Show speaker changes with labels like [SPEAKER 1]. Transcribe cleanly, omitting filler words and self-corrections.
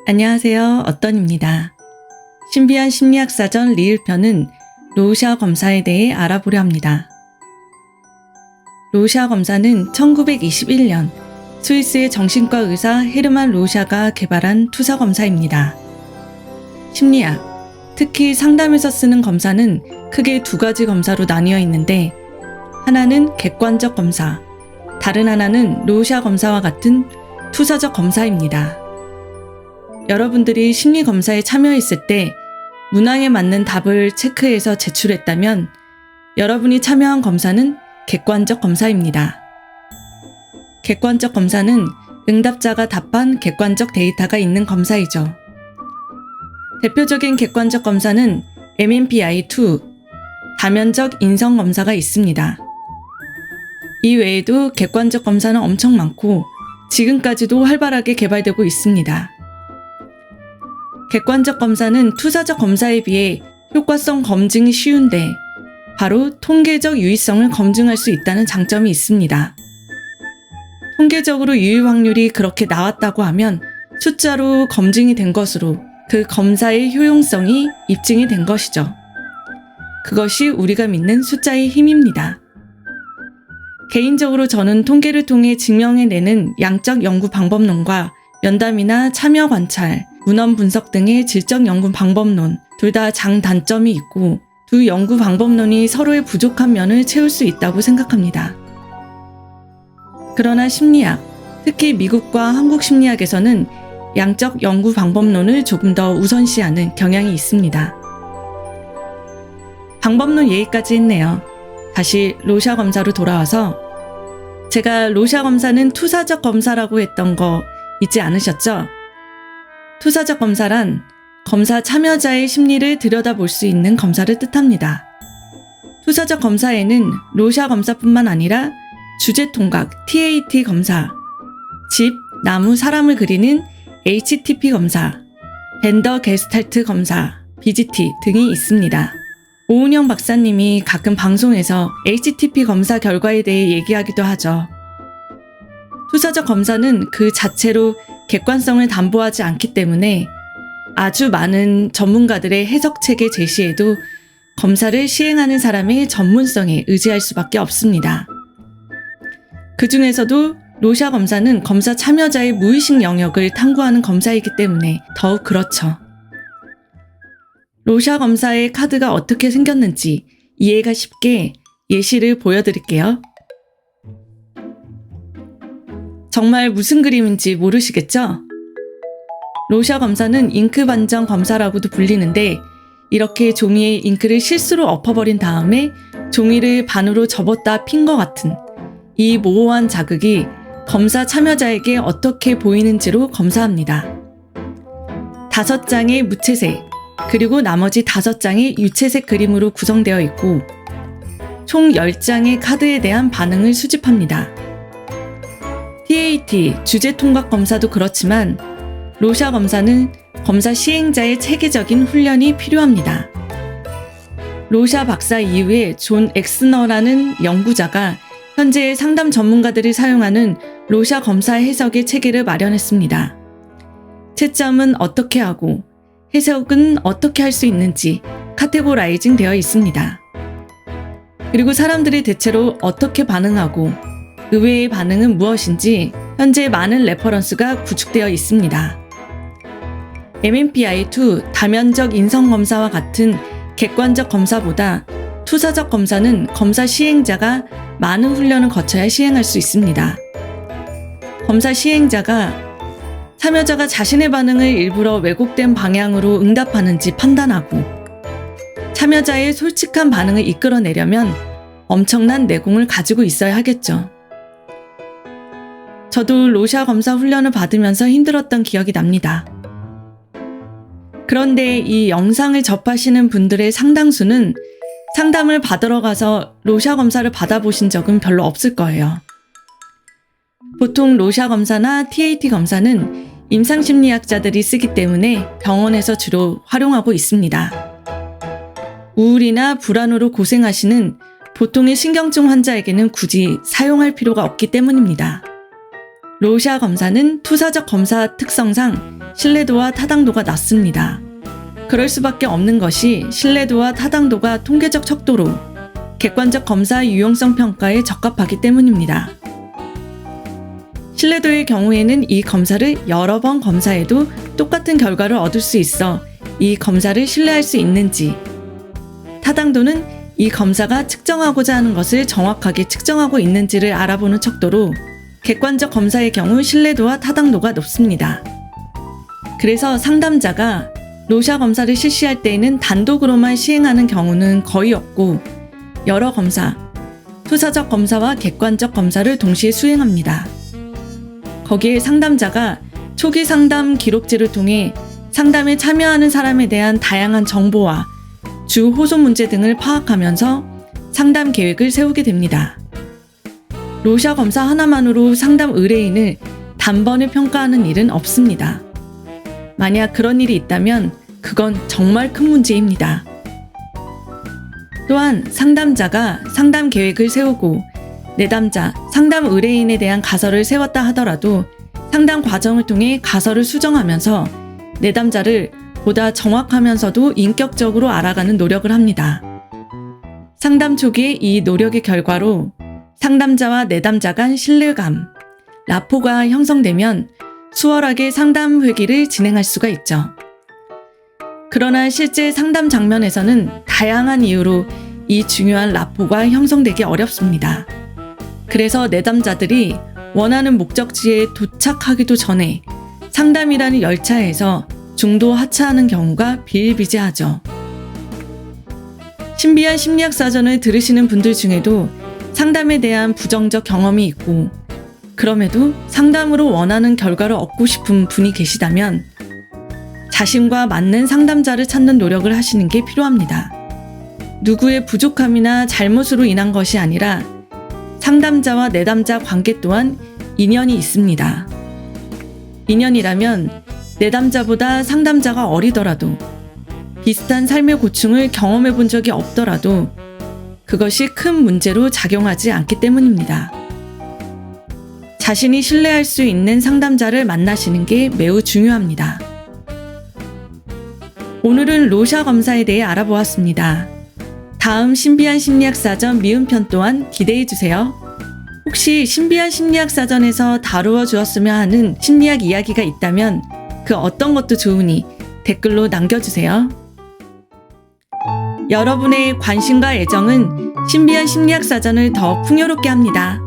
[SPEAKER 1] 안녕하세요. 어떤입니다. 신비한 심리학 사전 리을편은 로샤 검사에 대해 알아보려 합니다. 로샤 검사는 1921년 스위스의 정신과 의사 헤르만 로샤가 개발한 투사 검사입니다. 심리학, 특히 상담에서 쓰는 검사는 크게 두 가지 검사로 나뉘어 있는데, 하나는 객관적 검사, 다른 하나는 로샤 검사와 같은 투사적 검사입니다. 여러분들이 심리 검사에 참여했을 때 문항에 맞는 답을 체크해서 제출했다면 여러분이 참여한 검사는 객관적 검사입니다. 객관적 검사는 응답자가 답한 객관적 데이터가 있는 검사이죠. 대표적인 객관적 검사는 MMPI-2, 다면적 인성 검사가 있습니다. 이 외에도 객관적 검사는 엄청 많고 지금까지도 활발하게 개발되고 있습니다. 객관적 검사는 투사적 검사에 비해 효과성 검증이 쉬운데 바로 통계적 유의성을 검증할 수 있다는 장점이 있습니다. 통계적으로 유의 확률이 그렇게 나왔다고 하면 숫자로 검증이 된 것으로 그 검사의 효용성이 입증이 된 것이죠. 그것이 우리가 믿는 숫자의 힘입니다. 개인적으로 저는 통계를 통해 증명해내는 양적 연구 방법론과 면담이나 참여 관찰, 문헌 분석 등의 질적 연구 방법론, 둘 다 장단점이 있고 두 연구 방법론이 서로의 부족한 면을 채울 수 있다고 생각합니다. 그러나 심리학, 특히 미국과 한국 심리학에서는 양적 연구 방법론을 조금 더 우선시하는 경향이 있습니다. 방법론 얘기까지 했네요. 다시 로샤 검사로 돌아와서 제가 로샤 검사는 투사적 검사라고 했던 거 잊지 않으셨죠? 투사적 검사란 검사 참여자의 심리를 들여다볼 수 있는 검사를 뜻합니다. 투사적 검사에는 로샤 검사뿐만 아니라 주제 통각 TAT 검사, 집, 나무, 사람을 그리는 HTP 검사, 벤더 게스탈트 검사, BGT 등이 있습니다. 오은영 박사님이 가끔 방송에서 HTP 검사 결과에 대해 얘기하기도 하죠. 투사적 검사는 그 자체로 객관성을 담보하지 않기 때문에 아주 많은 전문가들의 해석책의 제시에도 검사를 시행하는 사람의 전문성에 의지할 수밖에 없습니다. 그 중에서도 로샤 검사는 검사 참여자의 무의식 영역을 탐구하는 검사이기 때문에 더욱 그렇죠. 로샤 검사의 카드가 어떻게 생겼는지 이해가 쉽게 예시를 보여드릴게요. 정말 무슨 그림인지 모르시겠죠? 로샤 검사는 잉크 반정 검사라고도 불리는데 이렇게 종이에 잉크를 실수로 엎어버린 다음에 종이를 반으로 접었다 핀 것 같은 이 모호한 자극이 검사 참여자에게 어떻게 보이는지로 검사합니다. 5장의 무채색, 그리고 나머지 5장의 유채색 그림으로 구성되어 있고 총 10장의 카드에 대한 반응을 수집합니다. TAT, 주제 통각 검사도 그렇지만 로샤 검사는 검사 시행자의 체계적인 훈련이 필요합니다. 로샤 박사 이후에 존 엑스너라는 연구자가 현재의 상담 전문가들이 사용하는 로샤 검사 해석의 체계를 마련했습니다. 채점은 어떻게 하고 해석은 어떻게 할 수 있는지 카테고라이징 되어 있습니다. 그리고 사람들이 대체로 어떻게 반응하고 의외의 반응은 무엇인지 현재 많은 레퍼런스가 구축되어 있습니다. MMPI-2 다면적 인성 검사와 같은 객관적 검사보다 투사적 검사는 검사 시행자가 많은 훈련을 거쳐야 시행할 수 있습니다. 검사 시행자가 참여자가 자신의 반응을 일부러 왜곡된 방향으로 응답하는지 판단하고 참여자의 솔직한 반응을 이끌어내려면 엄청난 내공을 가지고 있어야 하겠죠. 저도 로샤 검사 훈련을 받으면서 힘들었던 기억이 납니다. 그런데 이 영상을 접하시는 분들의 상당수는 상담을 받으러 가서 로샤 검사를 받아보신 적은 별로 없을 거예요. 보통 로샤 검사나 TAT 검사는 임상심리학자들이 쓰기 때문에 병원에서 주로 활용하고 있습니다. 우울이나 불안으로 고생하시는 보통의 신경증 환자에게는 굳이 사용할 필요가 없기 때문입니다. 로샤 검사는 투사적 검사 특성상 신뢰도와 타당도가 낮습니다. 그럴 수밖에 없는 것이 신뢰도와 타당도가 통계적 척도로 객관적 검사 유용성 평가에 적합하기 때문입니다. 신뢰도의 경우에는 이 검사를 여러 번 검사해도 똑같은 결과를 얻을 수 있어 이 검사를 신뢰할 수 있는지, 타당도는 이 검사가 측정하고자 하는 것을 정확하게 측정하고 있는지를 알아보는 척도로 객관적 검사의 경우 신뢰도와 타당도가 높습니다. 그래서 상담자가 로샤 검사를 실시할 때에는 단독으로만 시행하는 경우는 거의 없고 여러 검사, 투사적 검사와 객관적 검사를 동시에 수행합니다. 거기에 상담자가 초기 상담 기록지를 통해 상담에 참여하는 사람에 대한 다양한 정보와 주 호소 문제 등을 파악하면서 상담 계획을 세우게 됩니다. 로샤 검사 하나만으로 상담 의뢰인을 단번에 평가하는 일은 없습니다. 만약 그런 일이 있다면 그건 정말 큰 문제입니다. 또한 상담자가 상담 계획을 세우고 내담자, 상담 의뢰인에 대한 가설을 세웠다 하더라도 상담 과정을 통해 가설을 수정하면서 내담자를 보다 정확하면서도 인격적으로 알아가는 노력을 합니다. 상담 초기의 이 노력의 결과로 상담자와 내담자 간 신뢰감, 라포가 형성되면 수월하게 상담 회기를 진행할 수가 있죠. 그러나 실제 상담 장면에서는 다양한 이유로 이 중요한 라포가 형성되기 어렵습니다. 그래서 내담자들이 원하는 목적지에 도착하기도 전에 상담이라는 열차에서 중도 하차하는 경우가 비일비재하죠. 신비한 심리학 사전을 들으시는 분들 중에도 상담에 대한 부정적 경험이 있고 그럼에도 상담으로 원하는 결과를 얻고 싶은 분이 계시다면 자신과 맞는 상담자를 찾는 노력을 하시는 게 필요합니다. 누구의 부족함이나 잘못으로 인한 것이 아니라 상담자와 내담자 관계 또한 인연이 있습니다. 인연이라면 내담자보다 상담자가 어리더라도 비슷한 삶의 고충을 경험해 본 적이 없더라도 그것이 큰 문제로 작용하지 않기 때문입니다. 자신이 신뢰할 수 있는 상담자를 만나시는 게 매우 중요합니다. 오늘은 로샤 검사에 대해 알아보았습니다. 다음 신비한 심리학 사전 미음편 또한 기대해 주세요. 혹시 신비한 심리학 사전에서 다루어 주었으면 하는 심리학 이야기가 있다면 그 어떤 것도 좋으니 댓글로 남겨주세요. 여러분의 관심과 애정은 신비한 심리학 사전을 더 풍요롭게 합니다.